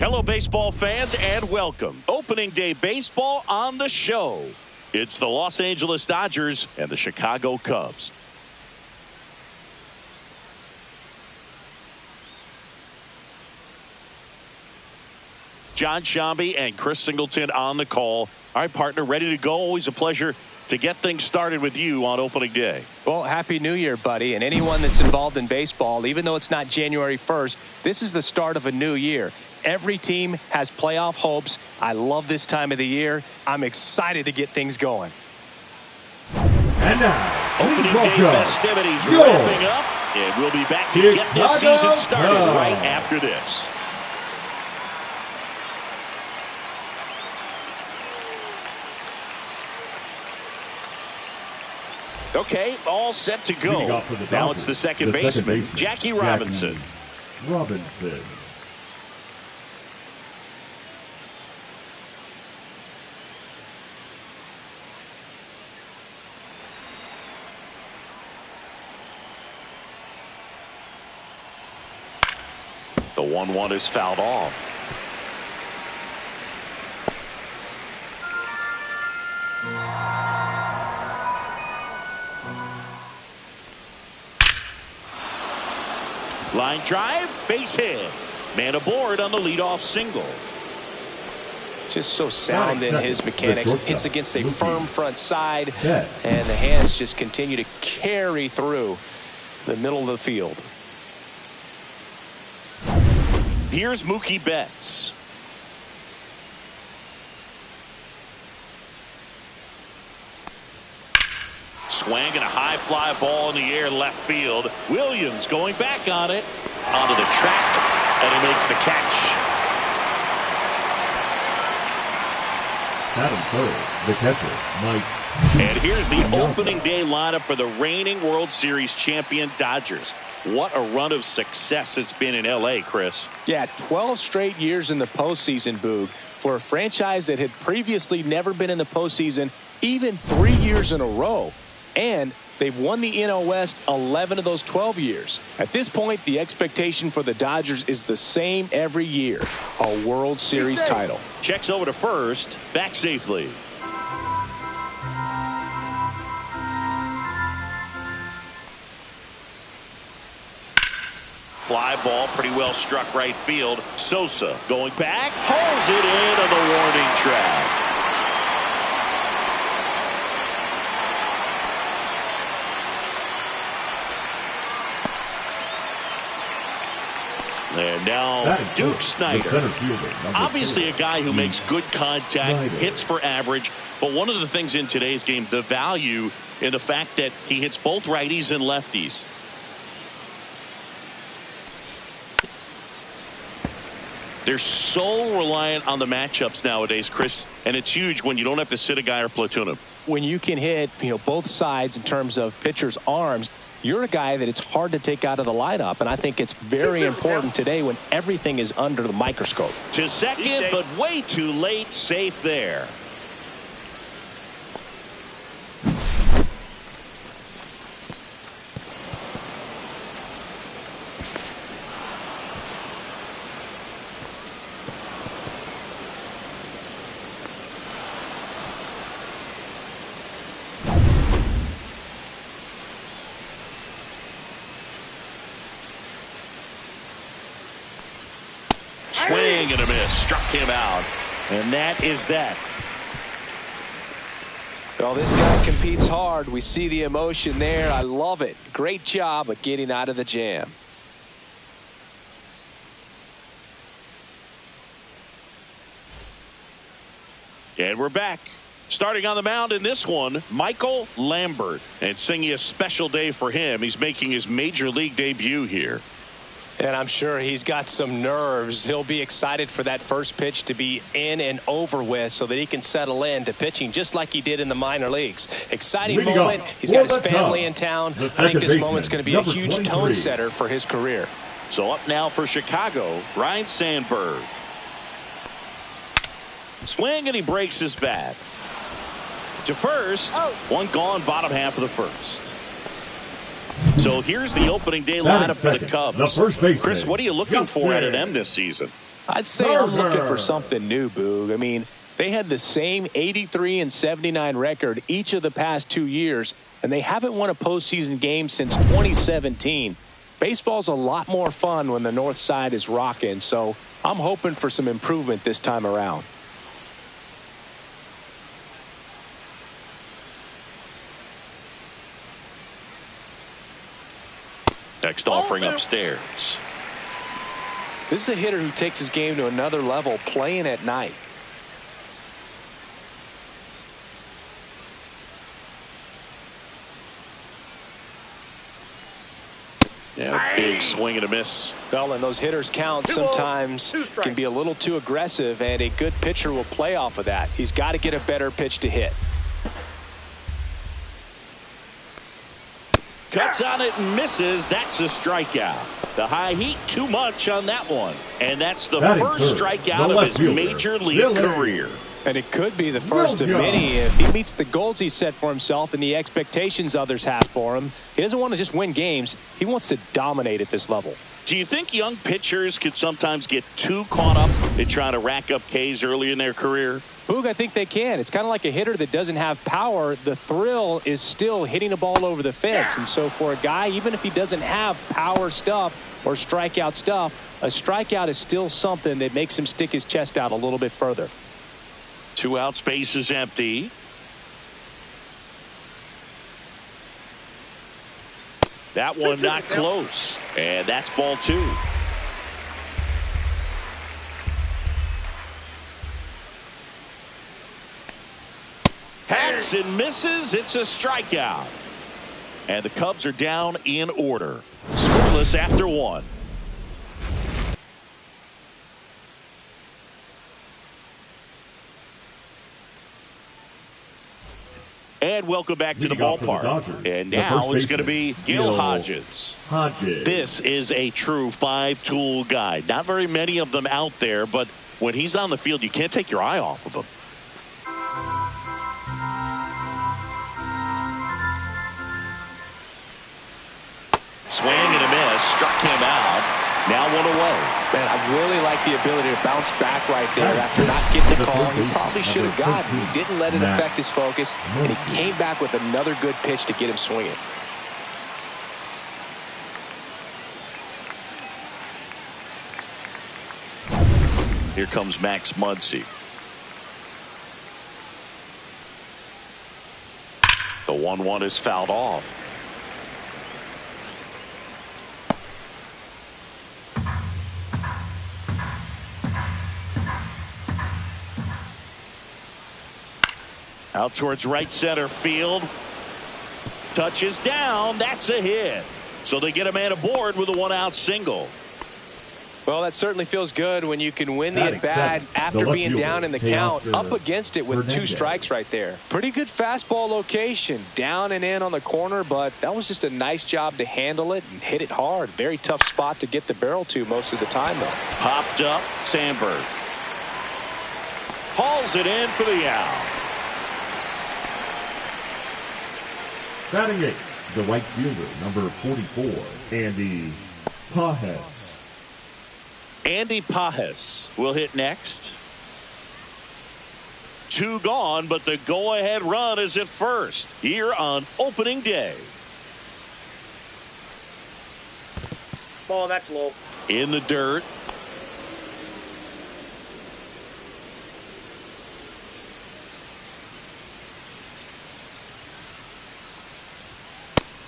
Hello, baseball fans, and welcome. Opening day baseball on the show. It's the Los Angeles Dodgers and the Chicago Cubs. John Shambi and Chris Singleton on the call. All right, partner, ready to go. Always a pleasure to get things started with you on opening day. Well, Happy New Year, buddy. And anyone that's involved in baseball, even though it's not January 1st, this is the start of a new year. Every team has playoff hopes. I love this time of the year. I'm excited to get things going. And now, opening day festivities wrapping up, and we'll be back to get this season started right after this. Okay, all set to go. Now it's the second baseman, Jackie Robinson. The 1-1 is fouled off. Line drive, base hit. Man aboard on the leadoff single. Just so sound in his mechanics. Hits against a firm front side, and the hands just continue to carry through the middle of the field. Here's Mookie Betts. Swing and a high fly ball in the air left field. Williams going back on it. Onto the track, and he makes the catch. Adam third, the catcher, Mike. And here's the opening day lineup for the reigning World Series champion Dodgers. What a run of success it's been in L.A., Chris. Yeah, 12 straight years in the postseason, Boog. For a franchise that had previously never been in the postseason, even 3 years in a row. And they've won the NL West 11 of those 12 years. At this point, the expectation for the Dodgers is the same every year. A World Series title. Checks over to first. Back safely. Fly ball pretty well struck right field. Sosa going back. Pulls it in on the warning track. And now Duke Snider. Obviously a guy who makes good contact, hits for average. But one of the things in today's game, the value in the fact that he hits both righties and lefties. They're so reliant on the matchups nowadays, Chris, and it's huge when you don't have to sit a guy or platoon him. When you can hit, both sides in terms of pitchers' arms, you're a guy that it's hard to take out of the lineup, and I think it's very important today when everything is under the microscope. To second, but way too late. Safe there. Swing and a miss. Struck him out. And that is that. Well, this guy competes hard. We see the emotion there. I love it. Great job of getting out of the jam. And we're back. Starting on the mound in this one, Michael Lambert. And singing a special day for him. He's making his major league debut here. And I'm sure he's got some nerves. He'll be excited for that first pitch to be in and over with so that he can settle in to pitching just like he did in the minor leagues. Exciting moment. He's got his family in town. I think this moment's going to be a huge tone setter for his career. So up now for Chicago, Ryne Sandberg. Swing and he breaks his bat. To first, one gone, bottom half of the first. So here's the opening day lineup for the Cubs. Chris, what are you looking for out of them this season? I'd say I'm looking for something new, Boog. I mean, they had the same 83 and 79 record each of the past 2 years, and they haven't won a postseason game since 2017. Baseball's a lot more fun when the north side is rocking, so I'm hoping for some improvement this time around. Next offering upstairs. This is a hitter who takes his game to another level playing at night. Yeah, big swing and a miss. Well, and those hitters count sometimes can be a little too aggressive, and a good pitcher will play off of that. He's got to get a better pitch to hit. Cuts on it and misses. That's a strikeout. The high heat too much on that one. And that's the first strikeout of his major league career. And it could be the first of many if he meets the goals he set for himself and the expectations others have for him. He doesn't want to just win games. He wants to dominate at this level. Do you think young pitchers could sometimes get too caught up in trying to rack up Ks early in their career? Boog, I think they can. It's kind of like a hitter that doesn't have power. The thrill is still hitting a ball over the fence. And so for a guy, even if he doesn't have power stuff or strikeout stuff, a strikeout is still something that makes him stick his chest out a little bit further. 2 out, space is empty. That one not close. And that's ball 2. Hacks and misses. It's a strikeout. And the Cubs are down in order. Scoreless after 1. And welcome back to the ballpark. And now it's going to be Gil Hodges. This is a true 5-tool guy. Not very many of them out there, but when he's on the field, you can't take your eye off of him. Swing and a miss. Struck him out. Now 1 away. Man, I really like the ability to bounce back right there after not getting the call he probably should have gotten. He didn't let it affect his focus, and he came back with another good pitch to get him swinging. Here comes Max Muncy. The 1-1 is fouled off. Out towards right center field. Touches down. That's a hit. So they get a man aboard with a 1-out single. Well, that certainly feels good when you can win the at-bat after being down in the count, up against it with 2 strikes right there. Pretty good fastball location, down and in on the corner, but that was just a nice job to handle it and hit it hard. Very tough spot to get the barrel to most of the time, though. Popped up, Sandberg. Hauls it in for the out. Batting 8, the right fielder, number 44, Andy Pages. Andy Pages will hit next. 2 gone, but the go-ahead run is at first here on opening day. Ball, that's low. In the dirt.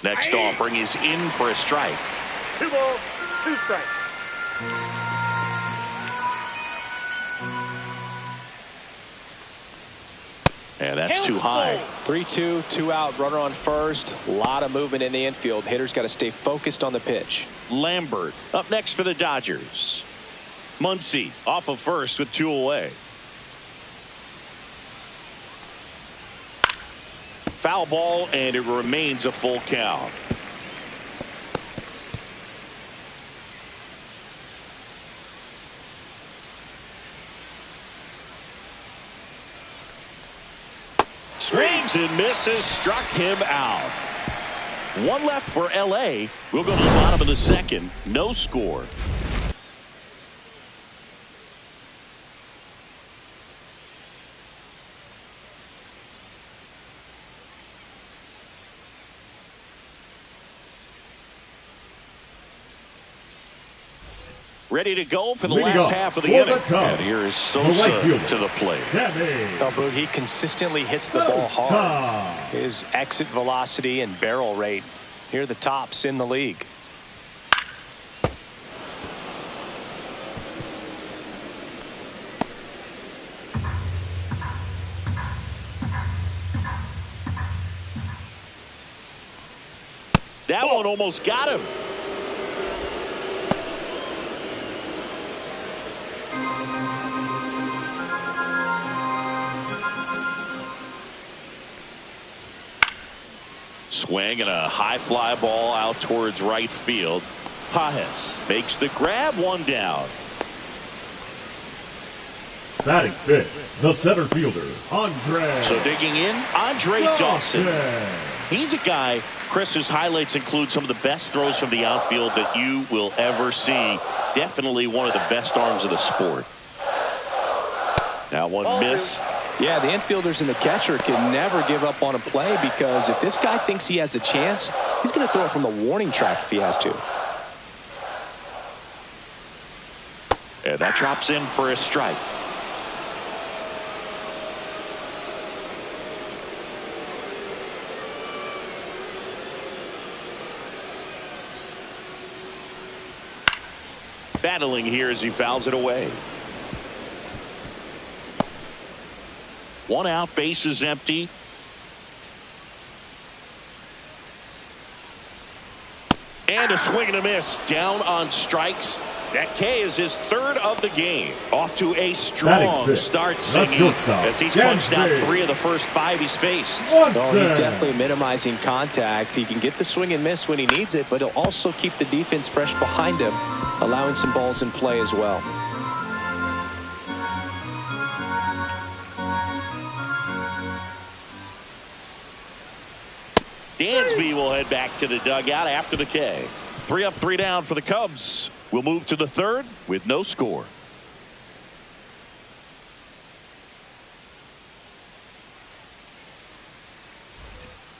Next offering is in for a strike. 2 balls, 2 strikes. And that's too high. 3-2, 2 out, runner on first. A lot of movement in the infield. Hitters got to stay focused on the pitch. Lambert up next for the Dodgers. Muncy off of first with 2 away. Foul ball, and it remains a full count. Swings and misses, struck him out. 1 left for LA. We'll go to the bottom of the 2nd. No score. Ready to go for the last half of the inning. And here is Sosa to the plate. Oh, Boog, he consistently hits the ball hard. His exit velocity and barrel rate, here are the tops in the league. That one almost got him. Swing and a high fly ball out towards right field. Pages makes the grab, one down. Batting fifth, the center fielder, Andre. So digging in, Andre Dawson. He's a guy, Chris, whose highlights include some of the best throws from the outfield that you will ever see. Definitely one of the best arms of the sport. That one missed. Yeah, the infielders and the catcher can never give up on a play, because if this guy thinks he has a chance, he's going to throw it from the warning track if he has to. And that drops in for a strike. Battling here as he fouls it away. One out, base is empty. And a swing and a miss. Down on strikes. That K is his third of the game. Off to a strong start, Singy, as he's punched out 3 of the first 5 he's faced. Well, he's definitely minimizing contact. He can get the swing and miss when he needs it, but he'll also keep the defense fresh behind him, allowing some balls in play as well. Dansby will head back to the dugout after the K. 3 up, 3 down for the Cubs. We'll move to the third with no score.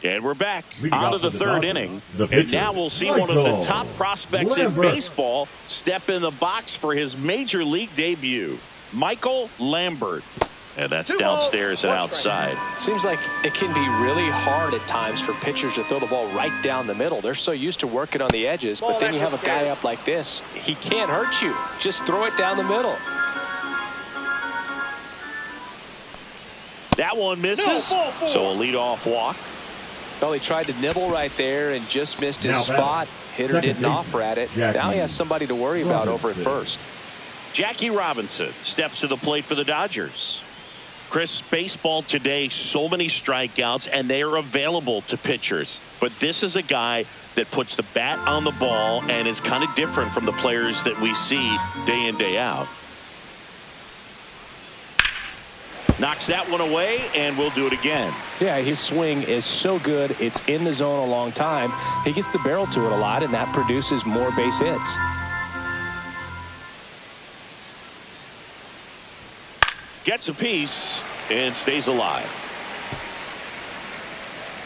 And we're back out of the third inning. And now we'll see one of the top prospects in baseball step in the box for his major league debut. Michael Lambert. And that's downstairs and outside. It seems like it can be really hard at times for pitchers to throw the ball right down the middle. They're so used to working on the edges, but then you have a guy up like this. He can't hurt you. Just throw it down the middle. That one misses. So a leadoff walk. Well, he tried to nibble right there and just missed his spot. Hitter didn't offer at it. Now he has somebody to worry about over at first. Jackie Robinson steps to the plate for the Dodgers. Chris, baseball today, so many strikeouts, and they are available to pitchers. But this is a guy that puts the bat on the ball and is kind of different from the players that we see day in, day out. Knocks that one away, and we'll do it again. Yeah, his swing is so good. It's in the zone a long time. He gets the barrel to it a lot, and that produces more base hits. Gets a piece and stays alive.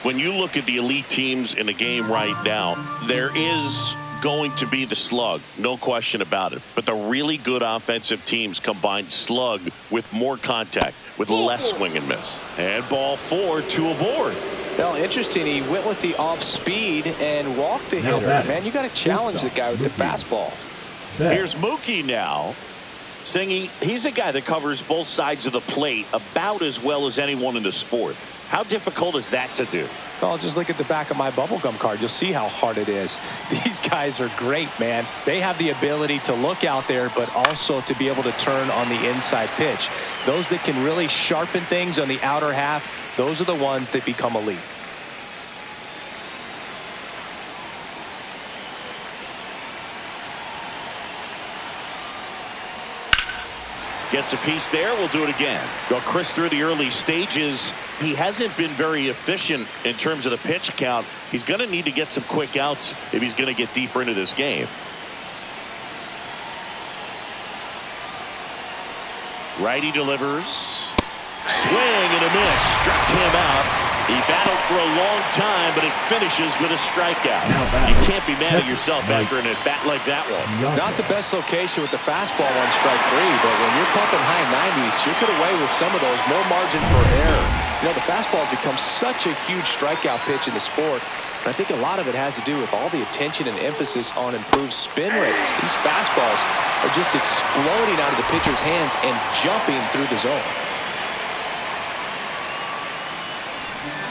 When you look at the elite teams in the game right now, there is going to be the slug, no question about it. But the really good offensive teams combine slug with more contact, with less swing and miss. And ball 4, 2 aboard. Well, interesting. He went with the off speed and walked the hitter. Man, you got to challenge the guy with the fastball. Here's Mookie now. Singy, he's a guy that covers both sides of the plate about as well as anyone in the sport. How difficult is that to do? Well, just look at the back of my bubblegum card. You'll see how hard it is. These guys are great, man. They have the ability to look out there, but also to be able to turn on the inside pitch. Those that can really sharpen things on the outer half, those are the ones that become elite. Gets a piece there. We'll do it again. Well, Chris, through the early stages, he hasn't been very efficient in terms of the pitch count. He's going to need to get some quick outs if he's going to get deeper into this game. Righty delivers. Swing and a miss. Struck him out He battled for a long time, but it finishes with a strikeout. You can't be mad at yourself after an at-bat like that one. Not the best location with the fastball on strike 3, but when you're pumping high 90s, you get away with some of those, more margin for error. You know, the fastball has become such a huge strikeout pitch in the sport. And I think a lot of it has to do with all the attention and emphasis on improved spin rates. These fastballs are just exploding out of the pitcher's hands and jumping through the zone.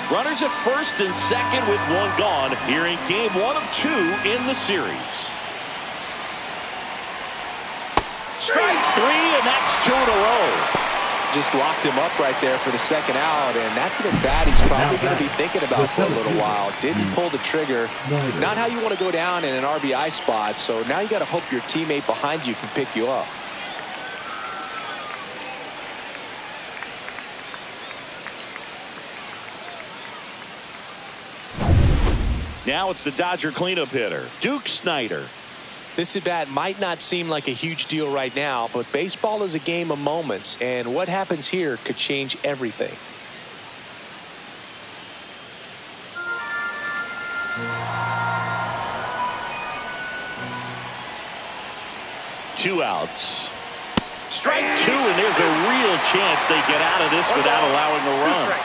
Runners at first and second with one gone here in game 1 of 2 in the series. Strike 3, and that's 2 in a row. Just locked him up right there for the second out, and that's an at-bat he's probably going to be thinking about for a little while. Didn't pull the trigger. Not how you want to go down in an RBI spot, so now you got to hope your teammate behind you can pick you up. Now it's the Dodger cleanup hitter, Duke Snider. This at-bat might not seem like a huge deal right now, but baseball is a game of moments, and what happens here could change everything. Two outs. Strike 2, and there's a real chance they get out of this without allowing a run.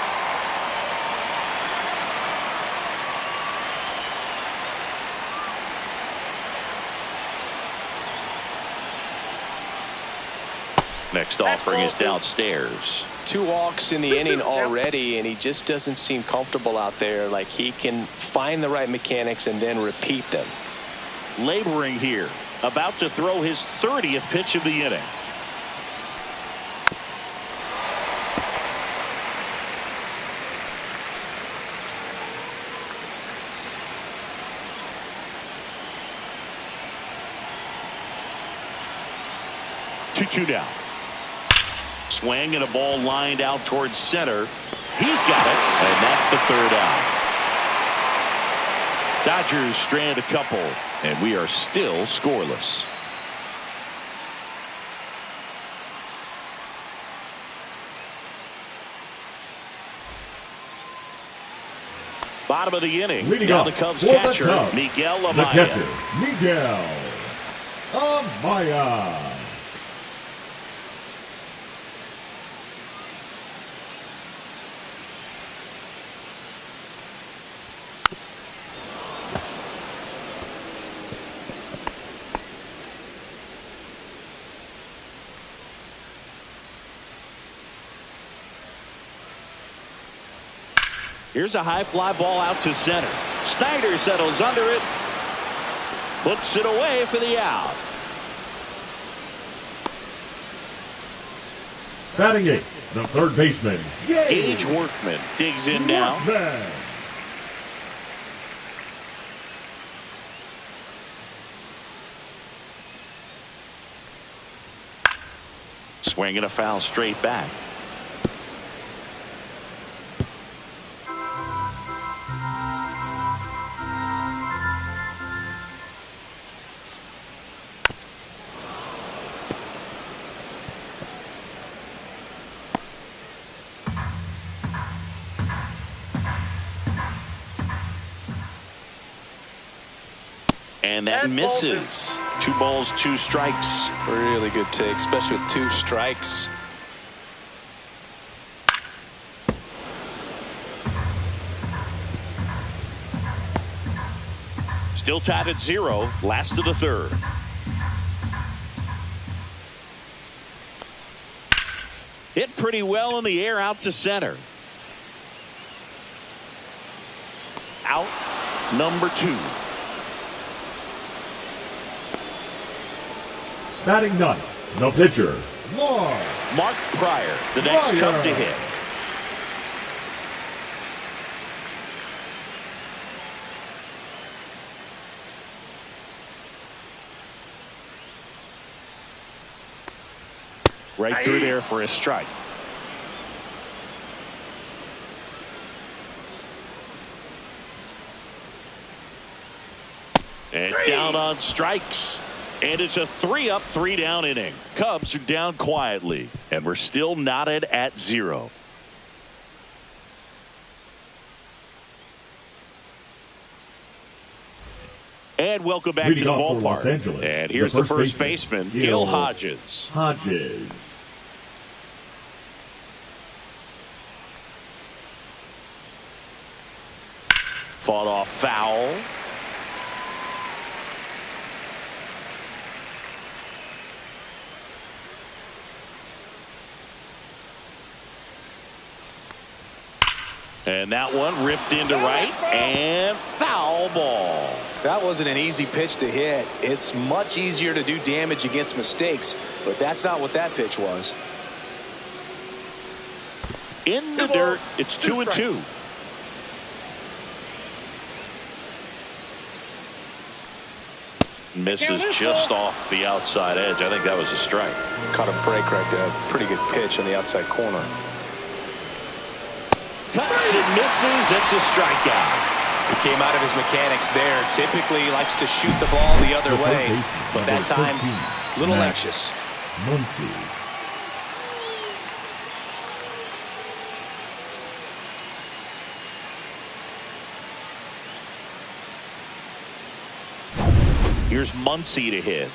Next offering is downstairs. 2 walks in the inning already, and he just doesn't seem comfortable out there. Like he can find the right mechanics and then repeat them. Laboring here, about to throw his 30th pitch of the inning. Two down. Swing and a ball lined out towards center. He's got it, and that's the 3rd out. Dodgers strand a couple, and we are still scoreless. Bottom of the inning. Now the Cubs catcher, Miguel Amaya. Miguel Amaya. Here's a high fly ball out to center. Snider settles under it. Hooks it away for the out. Batting 8, the 3rd baseman, Gage Workman digs in now. Swinging a foul straight back. And that misses. 2 balls, 2 strikes. Really good take, especially with 2 strikes. Still tied at 0. Last of the 3rd. Hit pretty well in the air out to center. Out number 2. Batting 9th, the pitcher, Mark Pryor, the next Cub to hit. Right through there for a strike. And down on strikes. And it's a 3-up, 3-down inning. Cubs are down quietly, and we're still knotted at 0. And welcome back to the ballpark. And here's the first baseman, Gil Hodges. Fought off foul. And that one ripped into right and foul ball. That wasn't an easy pitch to hit. It's much easier to do damage against mistakes, but that's not what that pitch was. In the dirt, it's 2-2. Misses just off the outside edge. I think that was a strike. Caught a break right there. Pretty good pitch on the outside corner. Cuts and misses. It's a strikeout. He came out of his mechanics there. Typically he likes to shoot the ball the other way, but that time a little anxious. Here's Muncy to hit.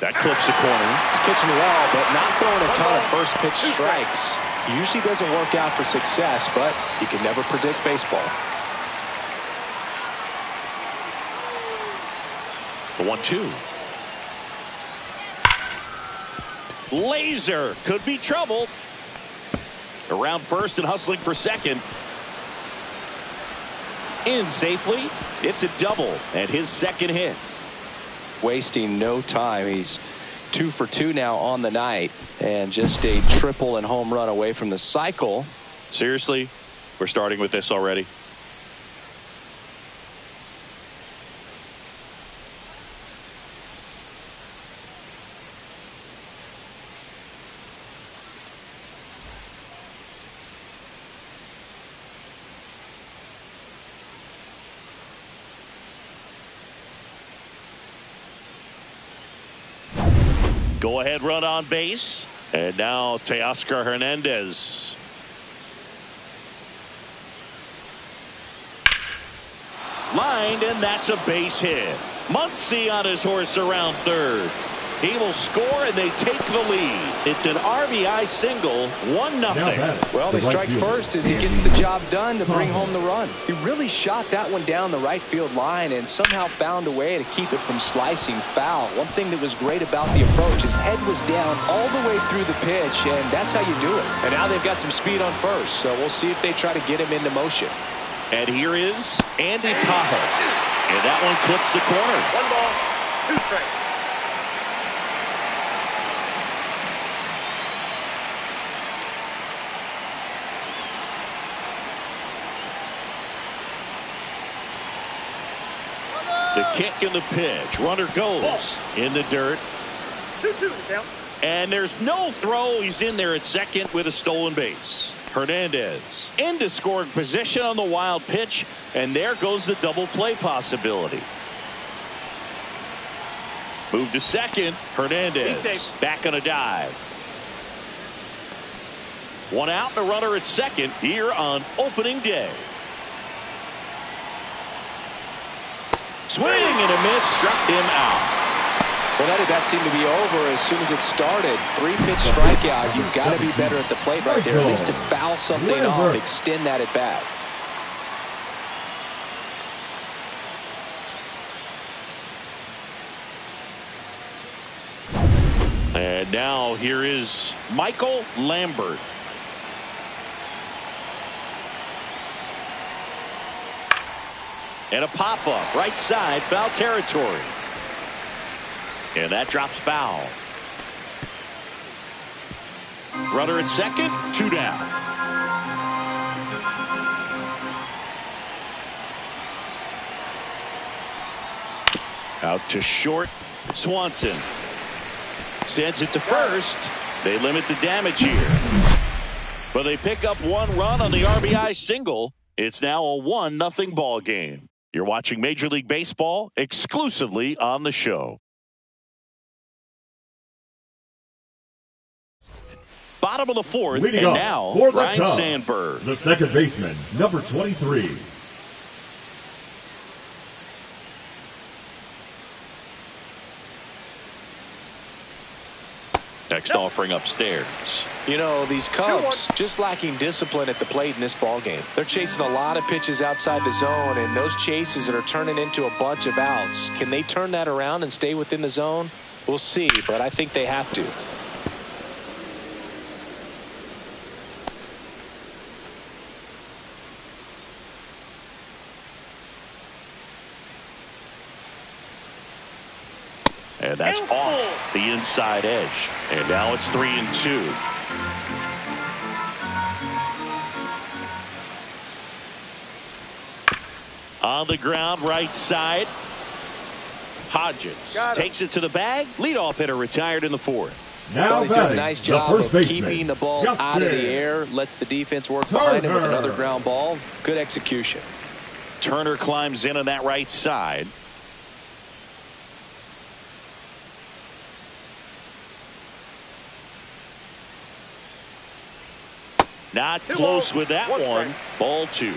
That clips the corner. He's pitching well, but not throwing a ton of first pitch strikes. Usually doesn't work out for success, but you can never predict baseball. The 1-2. Laser could be trouble. Around first and hustling for second. In safely. It's a double and his second hit. Wasting no time. He's 2 for 2 now on the night, and just a triple and home run away from the cycle. Seriously, we're starting with this already. Go ahead run on base. And now Teoscar Hernandez. Lined, and that's a base hit. Muncy on his horse around third. He will score, and they take the lead. It's an RBI single, 1-0. Well, they strike first as he gets the job done to bring home the run. He really shot that one down the right field line and somehow found a way to keep it from slicing foul. One thing that was great about the approach, his head was down all the way through the pitch, and that's how you do it. And now they've got some speed on first, so we'll see if they try to get him into motion. And here is Andy Pajas. And that one clips the corner. 1 ball, 2 strikes. The kick and the pitch. Runner goes in the dirt. 2-2 down. And there's no throw. He's in there at second with a stolen base. Hernandez into scoring position on the wild pitch. And there goes the double play possibility. Move to second. Hernandez back on a dive. 1 out and a runner at second here on opening day. Swing and a miss, struck him out. Well, that seemed to be over as soon as it started. 3-pitch strikeout. You've got to be better at the plate right there, at least to foul something off, extend that at bat. And now here is Michael Lambert. And a pop-up, right side, foul territory. And that drops foul. Runner at second, 2 down. Out to short, Swanson. Sends it to first. They limit the damage here. But they pick up 1 run on the RBI single. It's now a 1-0 ball game. You're watching Major League Baseball exclusively on the show. Bottom of the fourth, Leading and off now for the Ryan Cubs, Sandberg. the second baseman, number 23. Next offering upstairs. You know, these Cubs just lacking discipline at the plate in this ballgame. They're chasing a lot of pitches outside the zone, and those chases that are turning into a bunch of outs. Can they turn that around and stay within the zone? We'll see, but I think they have to. And that's off the inside edge. And now it's 3-2. On the ground, right side. Hodges takes it to the bag. Leadoff hitter retired in the fourth. Now he's doing a nice job of keeping the ball out of the air. Lets the defense work behind him with another ground ball. Good execution. Turner climbs in on that right side. Not close with that one. Ball two.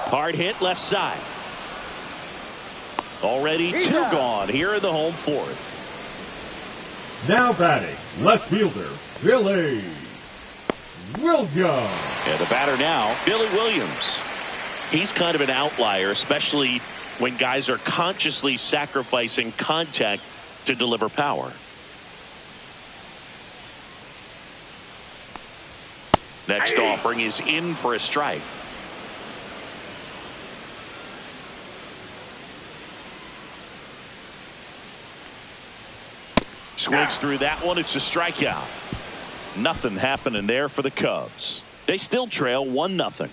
Hard hit left side. Already two gone here in the home fourth. Now batting, left fielder, Billy Williams. And the batter now, Billy Williams. He's kind of an outlier, especially when guys are consciously sacrificing contact to deliver power. Next offering is in for a strike. Swings through that one. It's a strikeout. Nothing happening there for the Cubs. They still trail 1-0.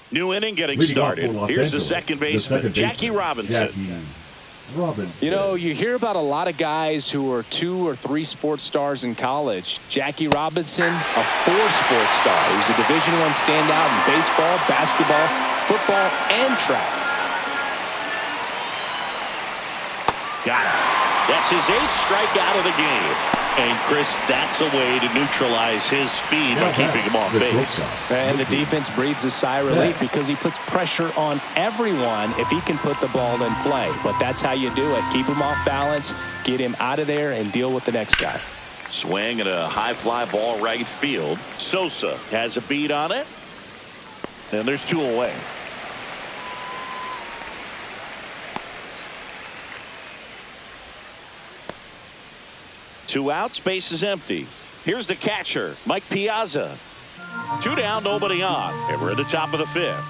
New inning getting started. Here's the second baseman, Jackie Robinson. You know, you hear about a lot of guys who are 2 or 3 sports stars in college. Jackie Robinson, a 4-sport star. He was a Division I standout in baseball, basketball, football, and track. Got it. That's his 8th strikeout of the game. And, Chris, that's a way to neutralize his speed by keeping him off base. And the defense breathes a sigh of relief because he puts pressure on everyone if he can put the ball in play. But that's how you do it. Keep him off balance, get him out of there, and deal with the next guy. Swing and a high fly ball right field. Sosa has a beat on it. And there's 2 away. Two outs, base is empty. Here's the catcher, Mike Piazza. 2 down, nobody on. And we're at the top of the 5th.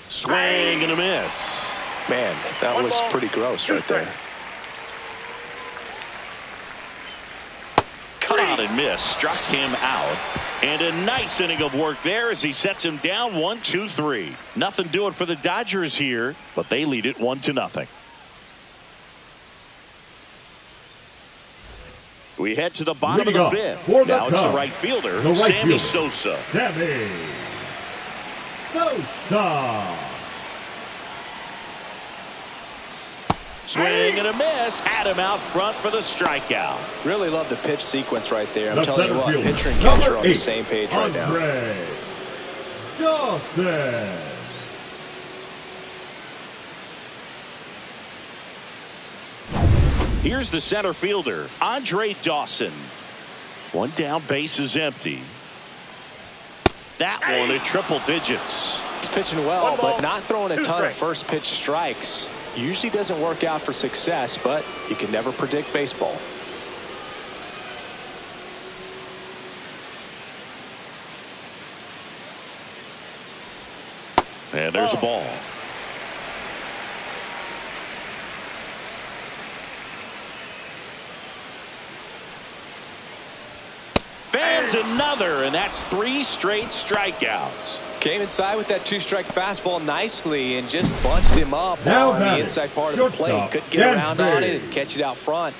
Swing and a miss. Man, that was pretty gross right there. Cut out and miss. Struck him out. And a nice inning of work there as he sets him down 1-2-3. Nothing doing for the Dodgers here, but they lead it 1-0. We head to the bottom of the 5th. Now it's the right fielder, Sammy Sosa. Sammy Sosa. Swing and a miss. Had him out front for the strikeout. Really love the pitch sequence right there. I'm The telling you what, fielder, pitcher and catcher number are on the 8, same page right now. Andre Dawson. Here's the center fielder, Andre Dawson. 1 down, base is empty. That one at triple digits. He's pitching well, but not throwing a ton of first pitch strikes. Usually doesn't work out for success, but you can never predict baseball. And there's a ball. Fans another, and that's 3 straight strikeouts. Came inside with that 2-strike fastball nicely and just bunched him up on the inside part of the plate. Couldn't get around on it and catch it out front.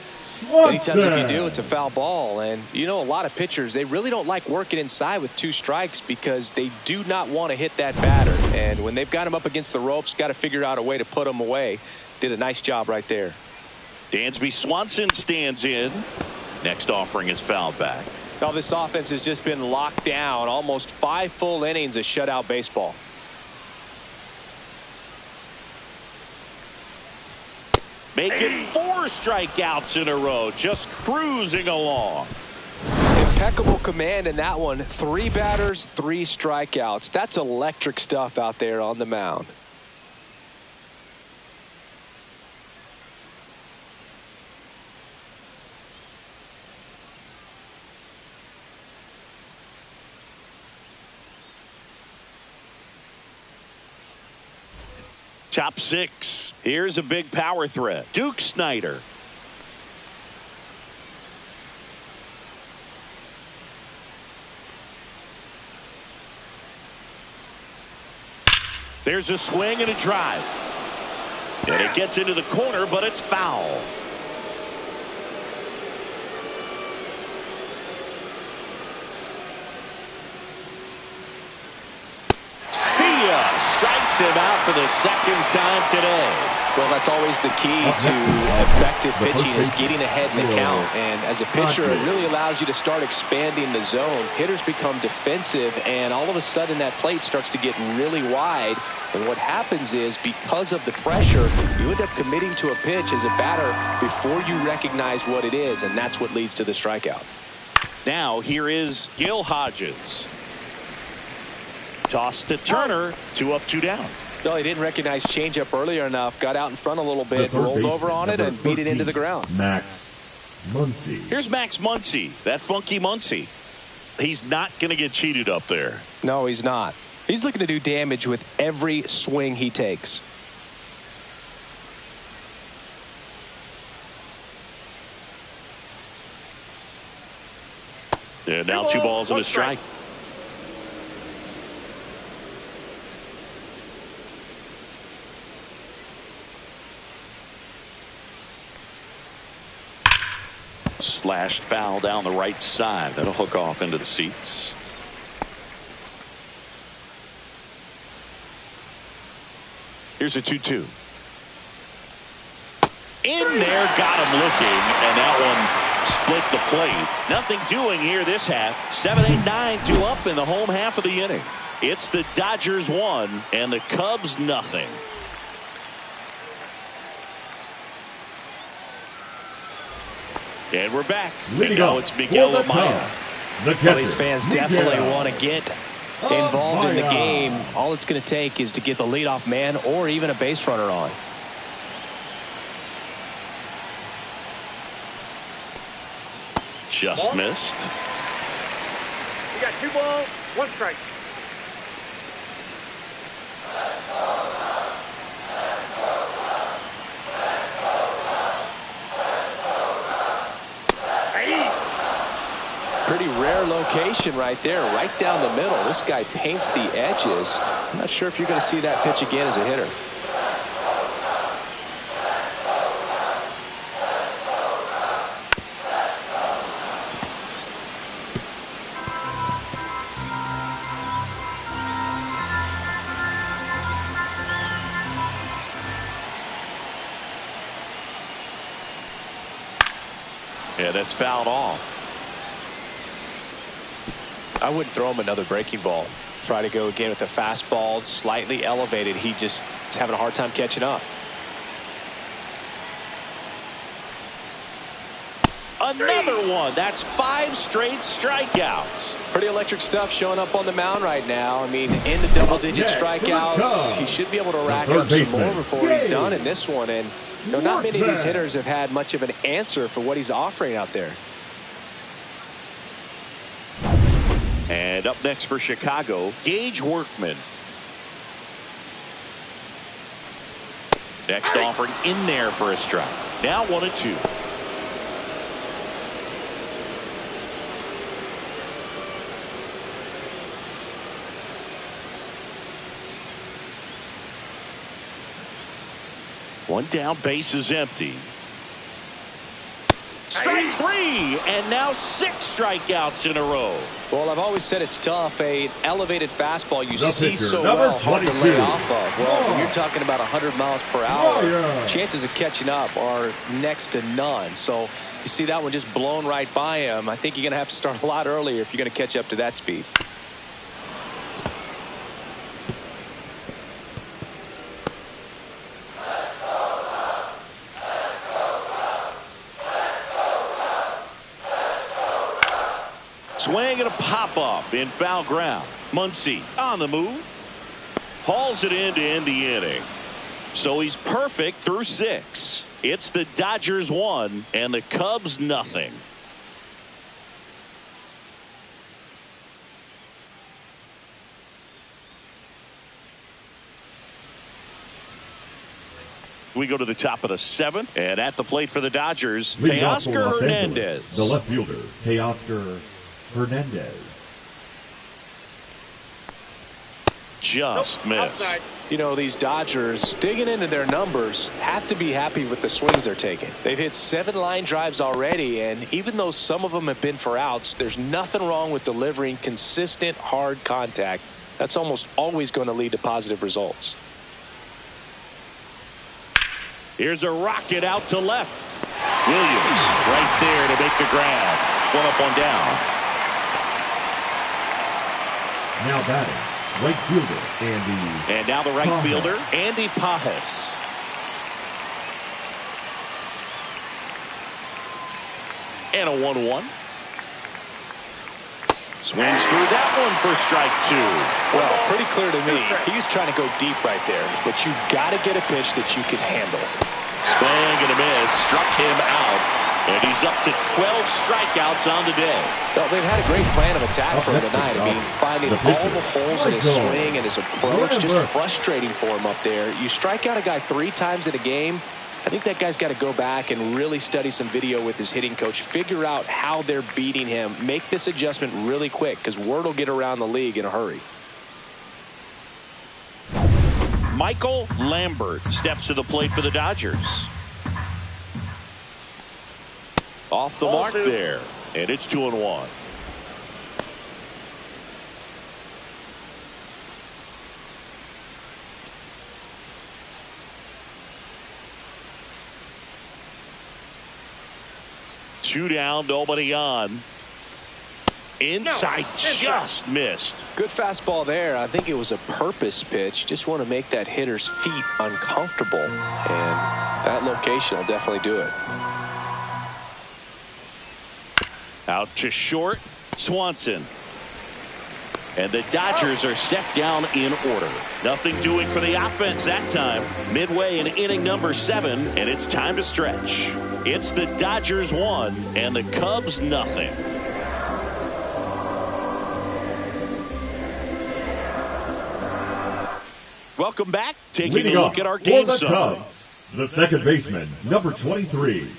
Many times if you do, it's a foul ball. And you know, a lot of pitchers, they really don't like working inside with 2 strikes because they do not want to hit that batter. And when they've got him up against the ropes, got to figure out a way to put him away. Did a nice job right there. Dansby Swanson stands in. Next offering is fouled back. Now this offense has just been locked down. Almost 5 full innings of shutout baseball. Making 4 strikeouts in a row. Just cruising along. Impeccable command in that one. 3 batters, 3 strikeouts. That's electric stuff out there on the mound. Top 6. Here's a big power threat. Duke Snyder. There's a swing and a drive. And it gets into the corner, but it's foul. Strikes him out for the 2nd time today. Well, that's always the key to effective pitching is getting ahead in the count. And as a pitcher, it really allows you to start expanding the zone. Hitters become defensive, and all of a sudden that plate starts to get really wide. And what happens is, because of the pressure, you end up committing to a pitch as a batter before you recognize what it is, and that's what leads to the strikeout. Now here is Gil Hodges. Toss to Turner. 2 up, 2 down. No, he didn't recognize changeup earlier enough. Got out in front a little bit, rolled over on it, and beat it into the ground. Max Muncy. Here's Max Muncy, that funky Muncy. He's not going to get cheated up there. No, he's not. He's looking to do damage with every swing he takes. And now 2 balls and a strike. Slashed foul down the right side. That'll hook off into the seats. Here's a 2-2. In there, got him looking, and that one split the plate. Nothing doing here this half. 7-8-9, 2 up in the home half of the inning. It's the Dodgers 1 and the Cubs nothing. And we're back. And now it's Miguel Amaya. Well, these fans definitely want to get involved in the game. All it's going to take is to get the leadoff man or even a base runner on. Just missed. You got 2 balls, 1 strike. Pretty rare location right there, right down the middle. This guy paints the edges. I'm not sure if you're going to see that pitch again as a hitter. Yeah, that's fouled off. I wouldn't throw him another breaking ball. Try to go again with the fastball, slightly elevated. He just is having a hard time catching up. Another one. That's 5 straight strikeouts. Pretty electric stuff showing up on the mound right now. I mean, in the double-digit strikeouts, he should be able to rack up some more before he's done in this one. And you know, not many of these hitters have had much of an answer for what he's offering out there. And up next for Chicago, Gage Workman. Next offering in there for a strike. Now 1-2. One down, base is empty. Strike three, and now 6 strikeouts in a row. Well, I've always said it's tough. An elevated fastball you see pitcher, so number well, hard to 22. lay off of. Well, when you're talking about 100 miles per hour, chances of catching up are next to none. So you see that one just blown right by him. I think you're going to have to start a lot earlier if you're going to catch up to that speed. Swing and a pop-up in foul ground. Muncy on the move. Hauls it in to end the inning. So he's perfect through 6. It's the Dodgers 1 and the Cubs nothing. We go to the top of the 7th, and at the plate for the Dodgers, Teoscar Hernandez. The left fielder, Teoscar Hernandez. Just missed. Outside. You know, these Dodgers, digging into their numbers, have to be happy with the swings they're taking. They've hit 7 line drives already, and even though some of them have been for outs, there's nothing wrong with delivering consistent, hard contact. That's almost always going to lead to positive results. Here's a rocket out to left. Williams right there to make the grab. 1 up, 1 down. Now batting, right fielder, Andy. And now the right Pajes. fielder, Andy Pajes. And a 1-1. Swings through that one for strike 2. Well, pretty clear to me. He's trying to go deep right there, but you got to get a pitch that you can handle. Swing and a miss. Struck him out. And he's up to 12 strikeouts on the day. Well, they've had a great plan of attack for him tonight. I mean, finding all the holes in his swing and his approach, just frustrating for him up there. You strike out a guy 3 times in a game, I think that guy's got to go back and really study some video with his hitting coach, figure out how they're beating him, make this adjustment really quick, because word will get around the league in a hurry. Michael Lambert steps to the plate for the Dodgers. Off the mark there, and it's 2-1. Two down, nobody on. Inside, just missed. Good fastball there. I think it was a purpose pitch. Just want to make that hitter's feet uncomfortable, and that location will definitely do it. Out to short, Swanson. And the Dodgers are set down in order. Nothing doing for the offense that time. Midway in inning number 7, and it's time to stretch. It's the Dodgers 1 and the Cubs nothing. Welcome back. Taking a look at our game summary. The second baseman, number 23.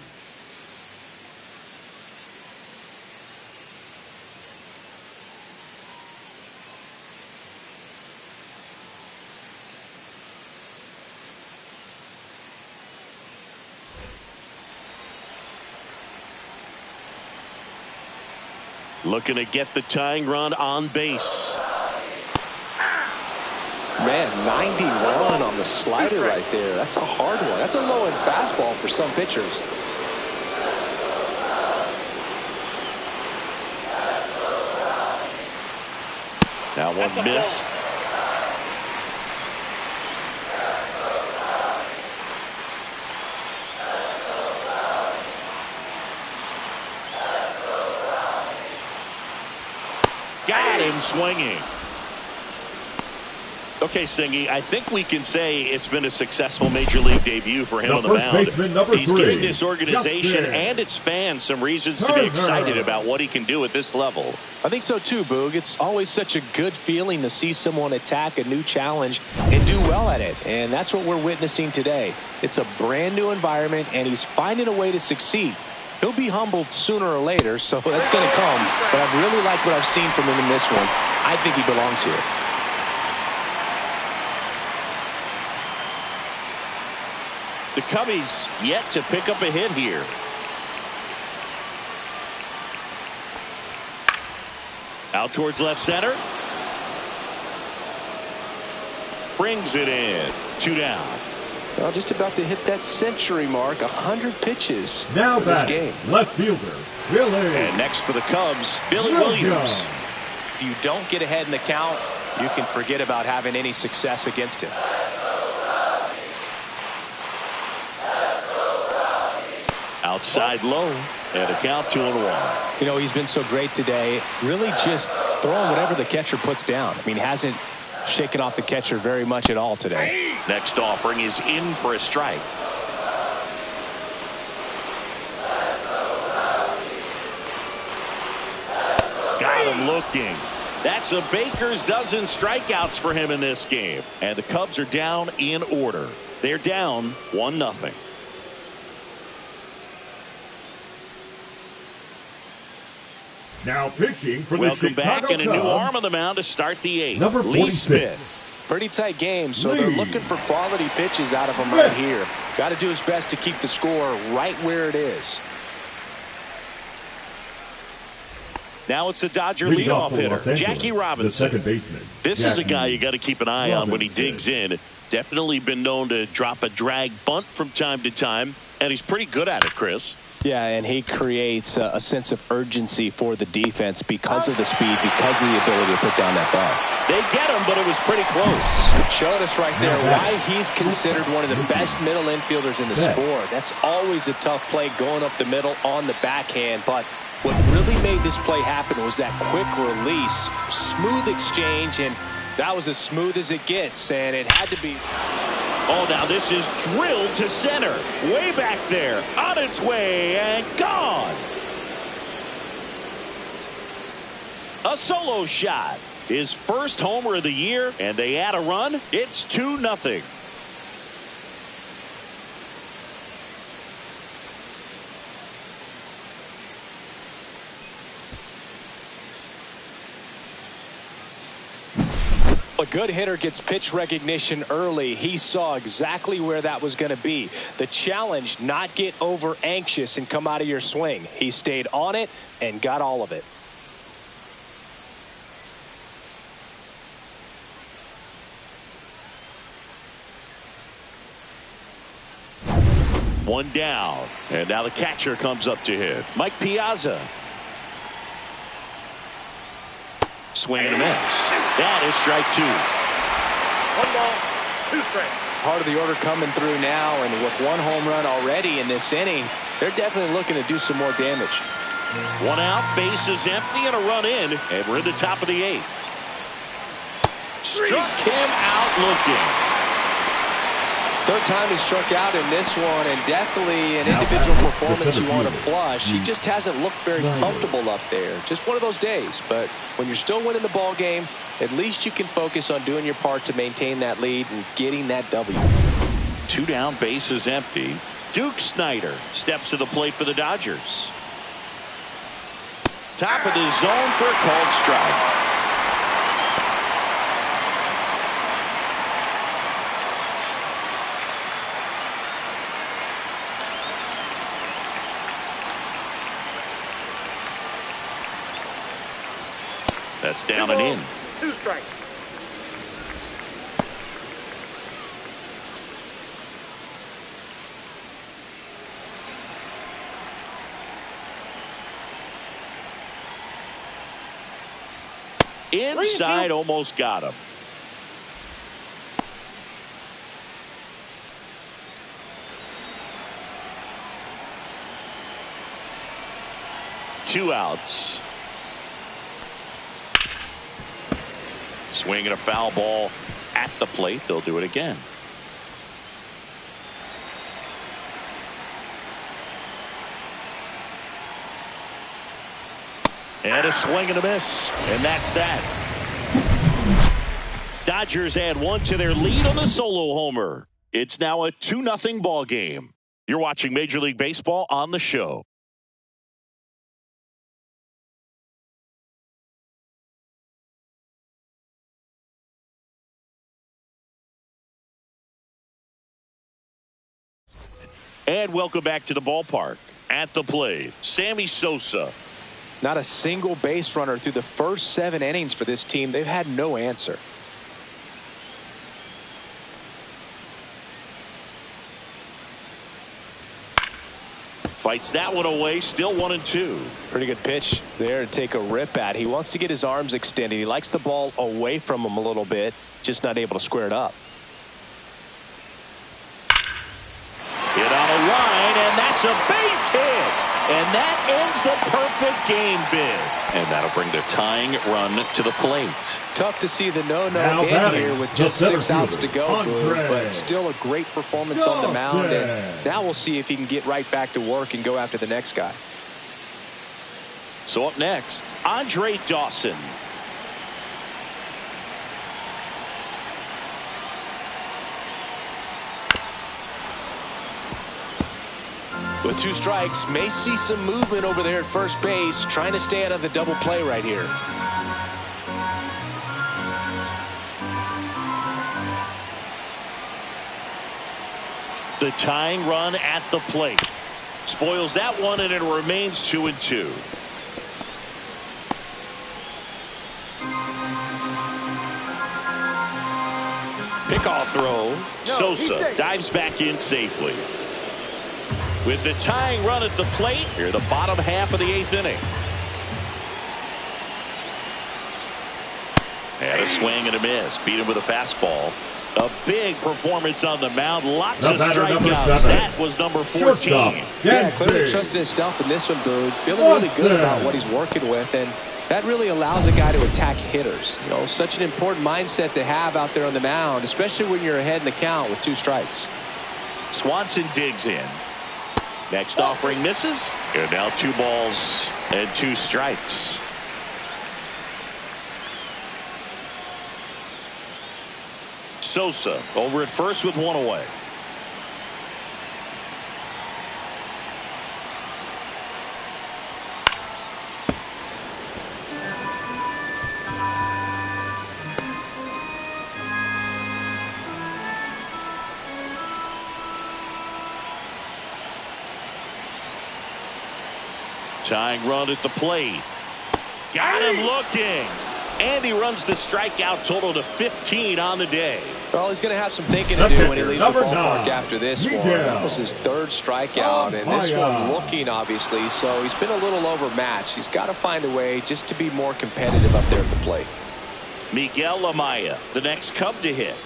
Looking to get the tying run on base. Man, 91 on the slider right there. That's a hard one. That's a low-end fastball for some pitchers. Now one missed. Got him swinging. Okay, Singy, I think we can say it's been a successful Major League debut for him on the mound. He's giving this organization and its fans some reasons to be excited about what he can do at this level. I think so too, Boog. It's always such a good feeling to see someone attack a new challenge and do well at it. And that's what we're witnessing today. It's a brand new environment, and he's finding a way to succeed. He'll be humbled sooner or later, so that's going to come. But I've really liked what I've seen from him in this one. I think he belongs here. The Cubbies yet to pick up a hit here. Out towards left center. Brings it in. 2 down. Well, just about to hit that century mark. 100 pitches now in this game. Left fielder, Billy. And next for the Cubs, Billy Williams. If you don't get ahead in the count, you can forget about having any success against him. Outside low, and a count 2-1. You know, he's been so great today. Really just throwing whatever the catcher puts down. I mean, hasn't shaken off the catcher very much at all today. Next offering is in for a strike. Got him looking. That's a baker's dozen strikeouts for him in this game. And the Cubs are down in order. They're down 1-0. Now pitching for Welcome the Chicago back, and a new Cubs, arm on the mound to start the 8th. number Lee 46. Smith. Pretty tight game, so they're looking for quality pitches out of him right here. Got to do his best to keep the score right where it is. Now it's the Dodger leadoff hitter, Jackie Robinson. The second baseman. This is a guy you got to keep an eye on when he digs in. Definitely been known to drop a drag bunt from time to time, and he's pretty good at it, Chris. Yeah, and he creates a sense of urgency for the defense because of the speed, because of the ability to put down that ball. They get him, but it was pretty close. Showing us right there why he's considered one of the best middle infielders in the sport. That's always a tough play going up the middle on the backhand, but what really made this play happen was that quick release, smooth exchange, and that was as smooth as it gets, and it had to be. Oh, now this is drilled to center. Way back there. On its way and gone. A solo shot. His first homer of the year, and they add a run. It's 2-0. A good hitter gets pitch recognition early. He saw exactly where that was going to be. The challenge, not get over anxious and come out of your swing. He stayed on it and got all of it. One down, and now the catcher comes up to hit. Mike Piazza. Swing and a miss. That is strike 2. 1 ball, 2 strikes. Part of the order coming through now, and with 1 home run already in this inning, they're definitely looking to do some more damage. 1 out, bases empty, and a run in, and we're in the top of the 8th. Struck him out looking. Third time he struck out in this one, and definitely an individual performance you want to flush. He just hasn't looked very comfortable up there. Just one of those days. But when you're still winning the ball game, at least you can focus on doing your part to maintain that lead and getting that W. 2 down, bases empty. Duke Snider steps to the plate for the Dodgers. Top of the zone for a called strike. That's down and in. 2 strikes. Inside, almost got him. Two outs. Swinging a foul ball at the plate. They'll do it again. And a swing and a miss. And that's that. Dodgers add 1 to their lead on the solo homer. It's now a 2-0 ball game. You're watching Major League Baseball on the show. And welcome back to the ballpark. At the plate, Sammy Sosa. Not a single base runner through the first 7 innings for this team. They've had no answer. Fights that one away. Still 1-2. Pretty good pitch there to take a rip at. He wants to get his arms extended. He likes the ball away from him a little bit. Just not able to square it up. Hit on a line, and that's a base hit. And that ends the perfect game bid. And that'll bring their tying run to the plate. Tough to see the no-no in here with just 6 outs to go, but still a great performance on the mound. And now we'll see if he can get right back to work and go after the next guy. So up next, Andre Dawson. With 2 strikes, may see some movement over there at first base, trying to stay out of the double play right here. The tying run at the plate. Spoils that one, and it remains 2-2. Pickoff throw. Sosa dives back in safely. With the tying run at the plate, here the bottom half of the 8th inning. And a swing and a miss. Beat him with a fastball. A big performance on the mound. Lots of strikeouts. That was number 14. Yeah, clearly trusting himself in this one, Boog. Feeling really good about what he's working with, and that really allows a guy to attack hitters. You know, such an important mindset to have out there on the mound, especially when you're ahead in the count with 2 strikes. Swanson digs in. Next offering misses. And now 2 balls and 2 strikes. Sosa over at first with 1 away. Tying run at the plate. Got him looking. And he runs the strikeout total to 15 on the day. Well, he's going to have some thinking to do when he leaves the ballpark after this one. That was his 3rd strikeout, and this one looking, obviously, so he's been a little overmatched. He's got to find a way just to be more competitive up there at the plate. Miguel Amaya, the next Cub to hit.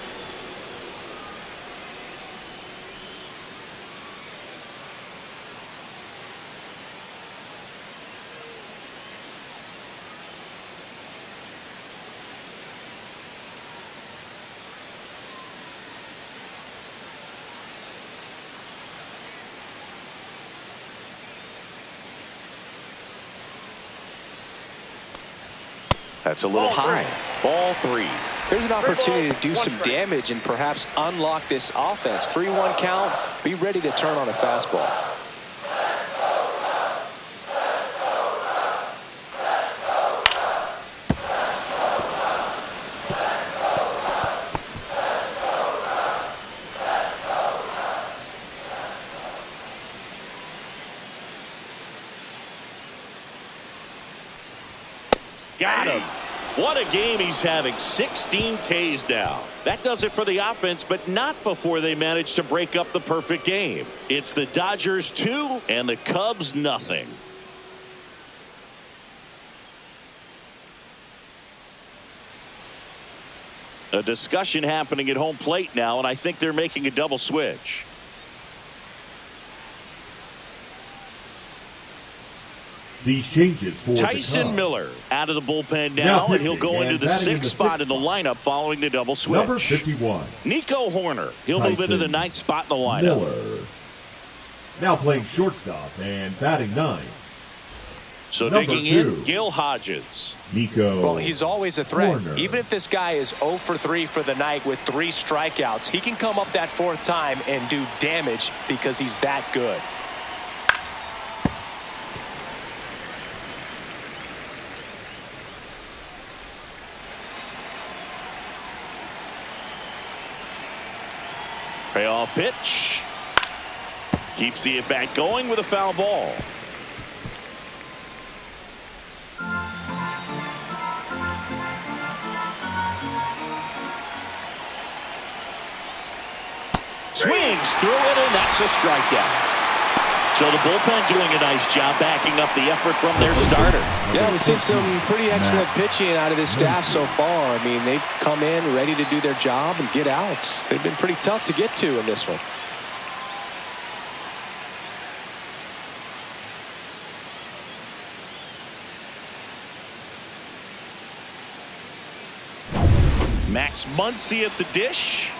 That's a little high. Ball 3. Here's an opportunity to do some damage and perhaps unlock this offense. 3-1 count. Be ready to turn on a fastball. Got him. What a game he's having. 16 Ks now. That does it for the offense, but not before they manage to break up the perfect game. It's the Dodgers 2 and the Cubs nothing. A discussion happening at home plate now, and I think they're making a double switch. These changes for Tyson Miller out of the bullpen now and he'll go into the 6th spot in the lineup following the double switch. Number 51. Nico Horner. He'll move into the 9th spot in the lineup. Miller. Now playing shortstop and batting 9. So digging in, Gil Hodges. Nico. Well, he's always a threat. Horner. Even if this guy is 0 for 3 for the night with 3 strikeouts, he can come up that 4th time and do damage because he's that good. Payoff pitch. Keeps the at-bat going with a foul ball. Swings through it, and that's a strikeout. So the bullpen doing a nice job backing up the effort from their starter. Yeah, we've seen some pretty excellent pitching out of this staff so far. I mean, they've come in ready to do their job and get outs. They've been pretty tough to get to in this one. Max Muncy at the dish.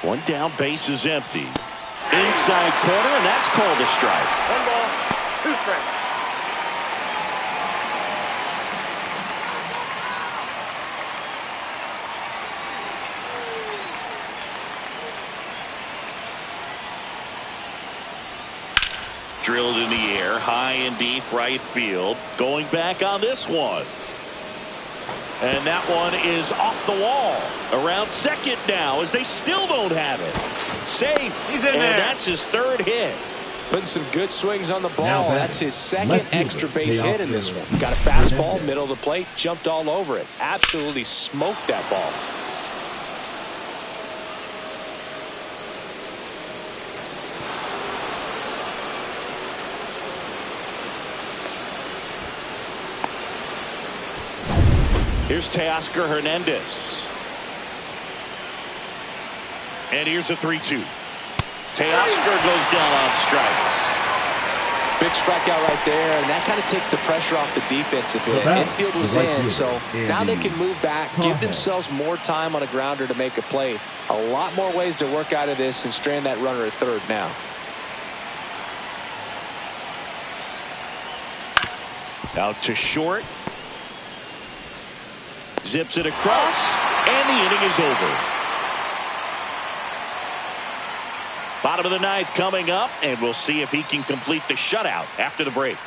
One down, base is empty. Inside corner, and that's called a strike. 1 ball, 2 strikes. Drilled in the air, high and deep right field. Going back on this one. And that one is off the wall. Around second now as they still don't have it. Safe. He's in there. And that's his 3rd hit. Putting some good swings on the ball. That's his 2nd extra base hit in this one. Got a fastball, middle of the plate, jumped all over it. Absolutely smoked that ball. Here's Teoscar Hernandez. And here's a 3-2. Teoscar goes down on strikes. Big strikeout right there, and that kind of takes the pressure off the defense a bit. Infield was in, so now they can move back, give themselves more time on a grounder to make a play. A lot more ways to work out of this and strand that runner at 3rd now. Out to short. Zips it across, and the inning is over. Bottom of the 9th coming up, and we'll see if he can complete the shutout after the break.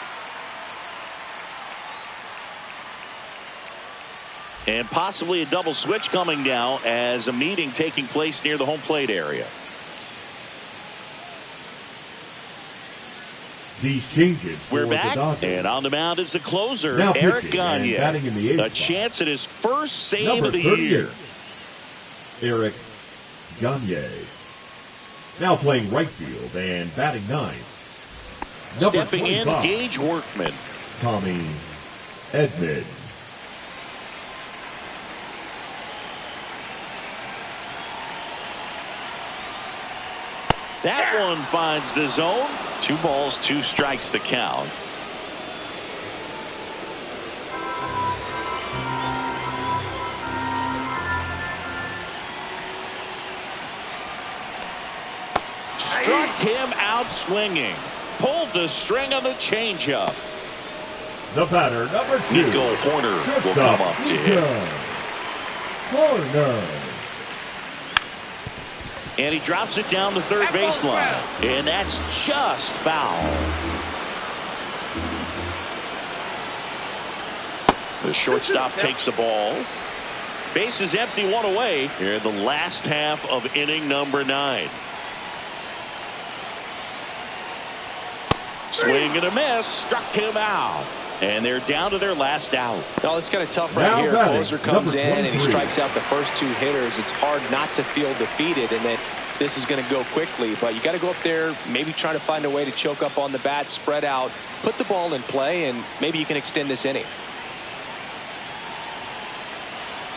And possibly a double switch coming now as a meeting taking place near the home plate area. These changes for We're back, the Dodgers. and on the mound is the closer, Now Eric pitching and Gagne. batting in the 8th A spot. chance at his first save Number of the 30 year. Eric Gagne. Now playing right field and batting 9th. Number Stepping in, 25, Gage Workman. Tommy Edman. That one finds the zone. 2 balls, 2 strikes the count. Struck him out swinging. Pulled the string on the changeup. The batter, number 2. Nico Horner will come up to hit. Horner. And he drops it down the 3rd baseline. And that's just foul. The shortstop takes the ball. Base is empty, 1 away here in the last half of inning number 9. Swing and a miss. Struck him out. And they're down to their last out. Oh, it's kind of tough right Now here. batting, Closer comes number in and he 23. strikes out the first 2 hitters. It's hard not to feel defeated and that this is going to go quickly. But you got to go up there, maybe trying to find a way to choke up on the bat, spread out, put the ball in play, and maybe you can extend this inning.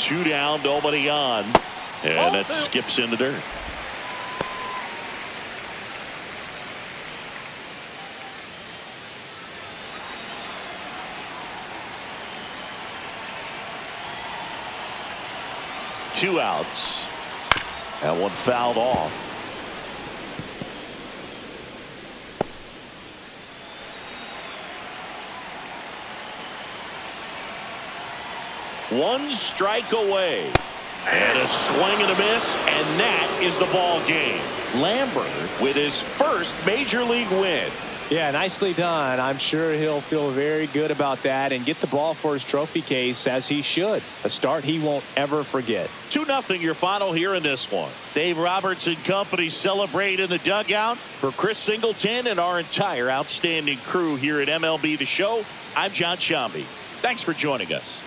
2 down, nobody on. And that skips in the dirt. Two outs. That one fouled off. One strike away. And a swing and a miss, and that is the ball game. Lambert with his first major league win. Yeah, nicely done. I'm sure he'll feel very good about that and get the ball for his trophy case, as he should. A start he won't ever forget. 2-0 your final here in this one. Dave Roberts and company celebrate in the dugout. For Chris Singleton and our entire outstanding crew here at MLB The Show, I'm John Shambi. Thanks for joining us.